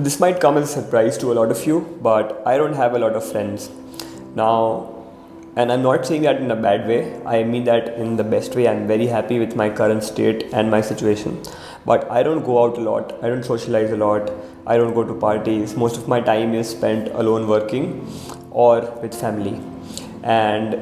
This might come as a surprise to a lot of you, but I don't have a lot of friends. Now, and I'm not saying that in a bad way, I mean that in the best way. I'm very happy with my current state and my situation. But I don't go out a lot, I don't socialize a lot, I don't go to parties. Most of my time is spent alone working or with family. And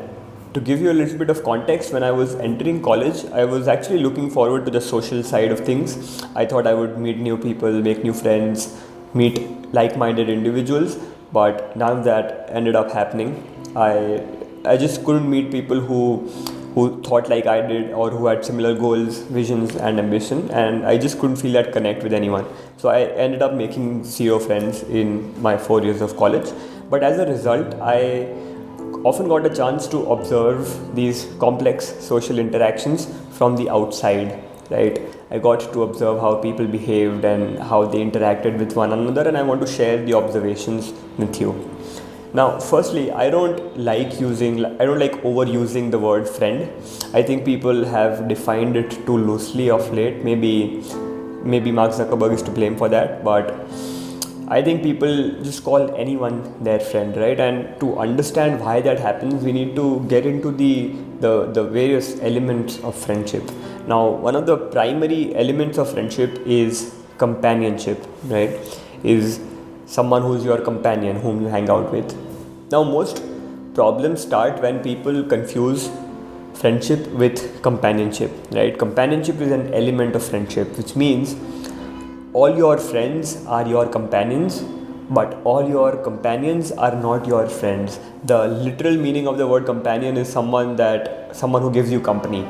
to give you a little bit of context, when I was entering college, I was actually looking forward to the social side of things. I thought I would meet new people, make new friends, meet like-minded individuals, but none of that ended up happening. I just couldn't meet people who thought like I did or who had similar goals, visions, and ambition, and I just couldn't feel that connect with anyone. So I ended up making zero friends in my 4 years of college. But as a result, I often got a chance to observe these complex social interactions from the outside, right? I got to observe how people behaved and how they interacted with one another, and I want to share the observations with you. Now, firstly, I don't like overusing the word friend. I think people have defined it too loosely of late. Maybe Mark Zuckerberg is to blame for that, but I think people just call anyone their friend, right? And to understand why that happens, we need to get into the various elements of friendship. Now, one of the primary elements of friendship is companionship, right? Is someone who's your companion, whom you hang out with. Now, most problems start when people confuse friendship with companionship, right? Companionship is an element of friendship, which means all your friends are your companions, but all your companions are not your friends. The literal meaning of the word companion is someone who gives you company.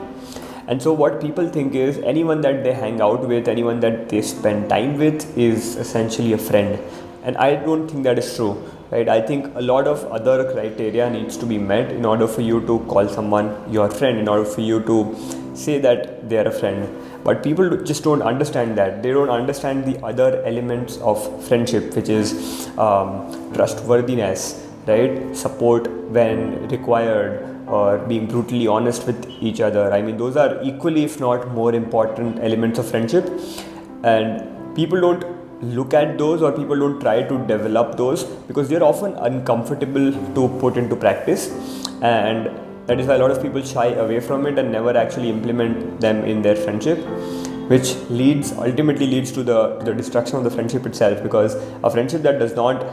And so what people think is anyone that they hang out with, anyone that they spend time with is essentially a friend. And I don't think that is true, right? I think a lot of other criteria needs to be met in order for you to call someone your friend, in order for you to say that they are a friend. But people just don't understand that. They don't understand the other elements of friendship, which is trustworthiness, right? Support when required, or being brutally honest with each other. I mean, those are equally, if not more important elements of friendship. And people don't look at those, or people don't try to develop those because they're often uncomfortable to put into practice. And that is why a lot of people shy away from it and never actually implement them in their friendship, which ultimately leads to the destruction of the friendship itself. Because a friendship that does not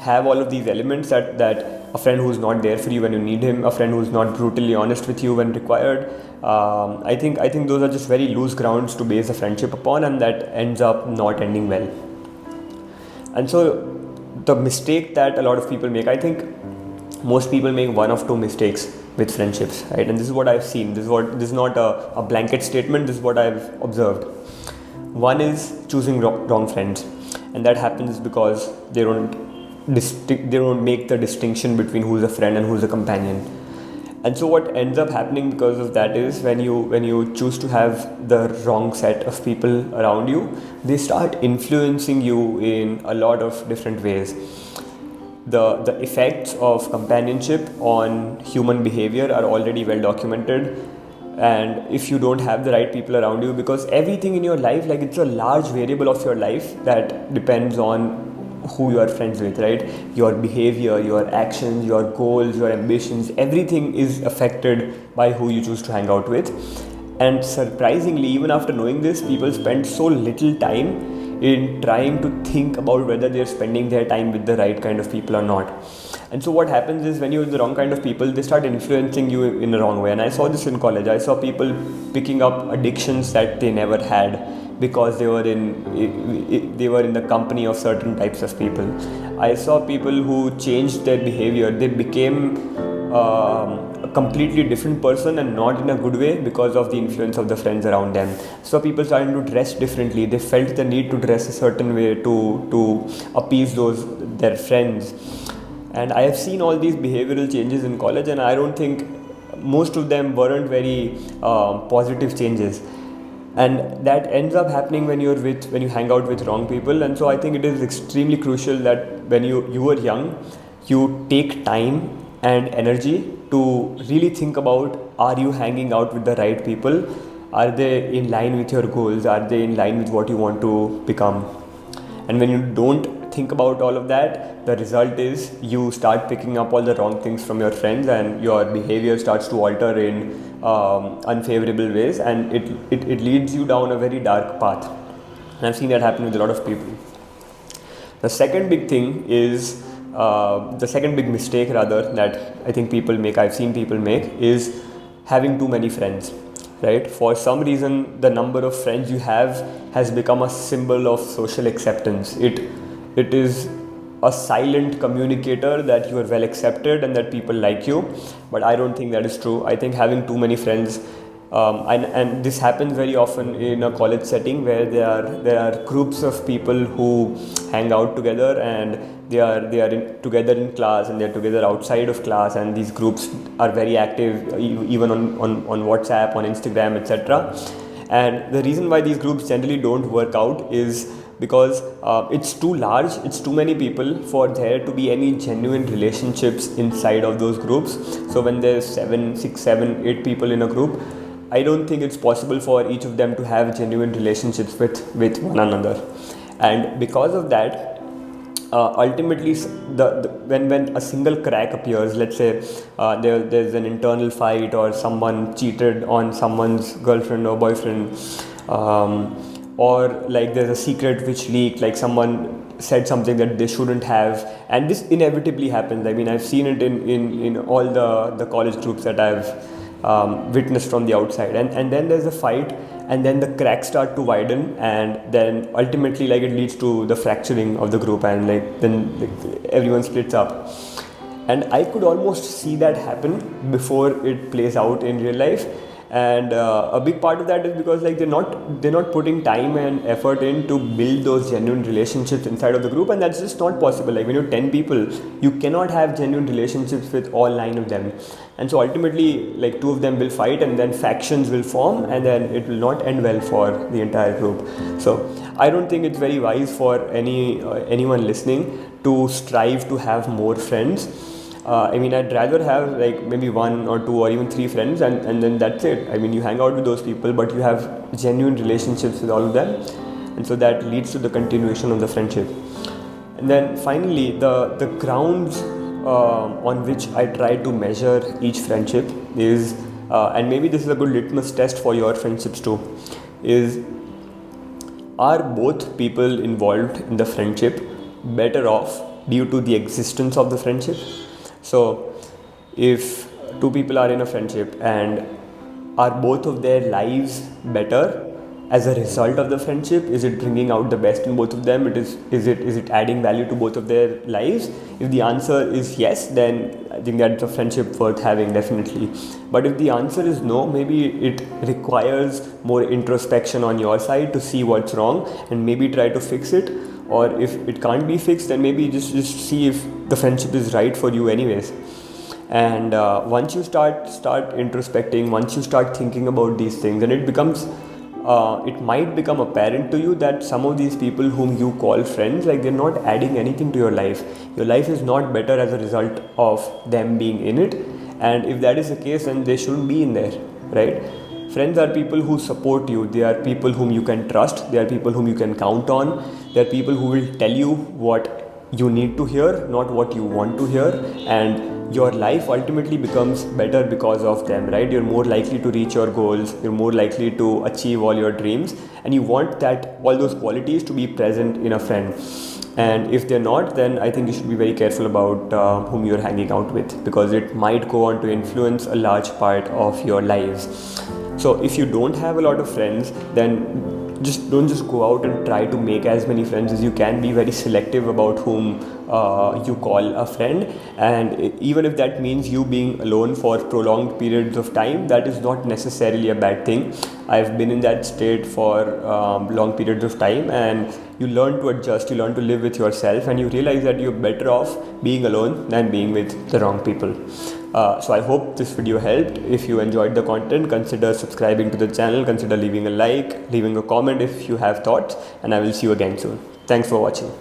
have all of these elements, that a friend who's not there for you when you need him, a friend who's not brutally honest with you when required, I think those are just very loose grounds to base a friendship upon, and that ends up not ending well. And so the mistake that a lot of people make, I think most people make one of two mistakes with friendships, right? And this is what I've seen. This is not a blanket statement. This is what I've observed. One is choosing wrong friends, and that happens because they don't make the distinction between who's a friend and who's a companion. And so what ends up happening because of that is when you choose to have the wrong set of people around you, they start influencing you in a lot of different ways. The effects of companionship on human behavior are already well documented. And if you don't have the right people around you, because everything in your life, like, it's a large variable of your life that depends on who you are friends with, right? Your behavior, your actions, your goals, your ambitions, everything is affected by who you choose to hang out with. And surprisingly, even after knowing this, people spend so little time in trying to think about whether they're spending their time with the right kind of people or not. And so what happens is when you're with the wrong kind of people, they start influencing you in a wrong way. And I saw this in college. I saw people picking up addictions that they never had because they were in the company of certain types of people. I saw people who changed their behavior. They became a completely different person, and not in a good way, because of the influence of the friends around them. So people started to dress differently. They felt the need to dress a certain way to appease their friends. And I have seen all these behavioral changes in college, and I don't think most of them weren't very positive changes. And that ends up happening when you hang out with wrong people. And so I think it is extremely crucial that when you are young, you take time and energy to really think about, are you hanging out with the right people? Are they in line with your goals? Are they in line with what you want to become? And when you don't think about all of that, the result is you start picking up all the wrong things from your friends, and your behavior starts to alter in unfavorable ways, and it leads you down a very dark path. And I've seen that happen with a lot of people. The second big thing is the second big mistake rather that I think people make, I've seen people make, is having too many friends, right? For some reason, the number of friends you have has become a symbol of social acceptance. It is a silent communicator that you are well accepted and that people like you, but I don't think that is true. I think having too many friends, and this happens very often in a college setting where there are groups of people who hang out together, and they are together in class, and they're together outside of class, and these groups are very active even on WhatsApp, on Instagram, etc. And the reason why these groups generally don't work out is because it's too large, it's too many people for there to be any genuine relationships inside of those groups. So when there's 7, 6, 7, 8 people in a group, I don't think it's possible for each of them to have genuine relationships with one another. And because of that, ultimately when a single crack appears, let's say there's an internal fight, or someone cheated on someone's girlfriend or boyfriend, or like there's a secret which leaked, like someone said something that they shouldn't have, and this inevitably happens. I mean, I've seen it in all the college groups that I've witnessed from the outside, and then there's a fight, and then the cracks start to widen, and then ultimately like it leads to the fracturing of the group, and then everyone splits up. And I could almost see that happen before it plays out in real life. And a big part of that is because like they're not putting time and effort in to build those genuine relationships inside of the group, and that's just not possible. Like when you're 10 people, you cannot have genuine relationships with all 9 of them, and so ultimately like 2 of them will fight, and then factions will form, and then it will not end well for the entire group. So I don't think it's very wise for anyone listening to strive to have more friends. I mean, I'd rather have like maybe 1 or 2 or even 3 friends, and then that's it. I mean, you hang out with those people, but you have genuine relationships with all of them, and so that leads to the continuation of the friendship. And then finally, the grounds on which I try to measure each friendship is, and maybe this is a good litmus test for your friendships too, is, are both people involved in the friendship better off due to the existence of the friendship? So if 2 people are in a friendship, and are both of their lives better as a result of the friendship? Is it bringing out the best in both of them? Is it adding value to both of their lives? If the answer is yes, then I think that's a friendship worth having, definitely. But if the answer is no, maybe it requires more introspection on your side to see what's wrong and maybe try to fix it. Or if it can't be fixed, then maybe just see if the friendship is right for you anyways. And once you start introspecting, once you start thinking about these things, then it might become apparent to you that some of these people whom you call friends, like they're not adding anything to your life. Your life is not better as a result of them being in it. And if that is the case, then they shouldn't be in there, right? Friends are people who support you. They are people whom you can trust. They are people whom you can count on. They are people who will tell you what you need to hear, not what you want to hear. And your life ultimately becomes better because of them, right? You're more likely to reach your goals. You're more likely to achieve all your dreams. And you want that, all those qualities to be present in a friend. And if they're not, then I think you should be very careful about whom you're hanging out with, because it might go on to influence a large part of your lives. So if you don't have a lot of friends, then don't just go out and try to make as many friends as you can. Be very selective about whom you call a friend, and even if that means you being alone for prolonged periods of time, that is not necessarily a bad thing. I've been in that state for long periods of time, and you learn to adjust, you learn to live with yourself, and you realize that you're better off being alone than being with the wrong people. So I hope this video helped. If you enjoyed the content, consider subscribing to the channel, consider leaving a like, leaving a comment if you have thoughts, and I will see you again soon. Thanks for watching.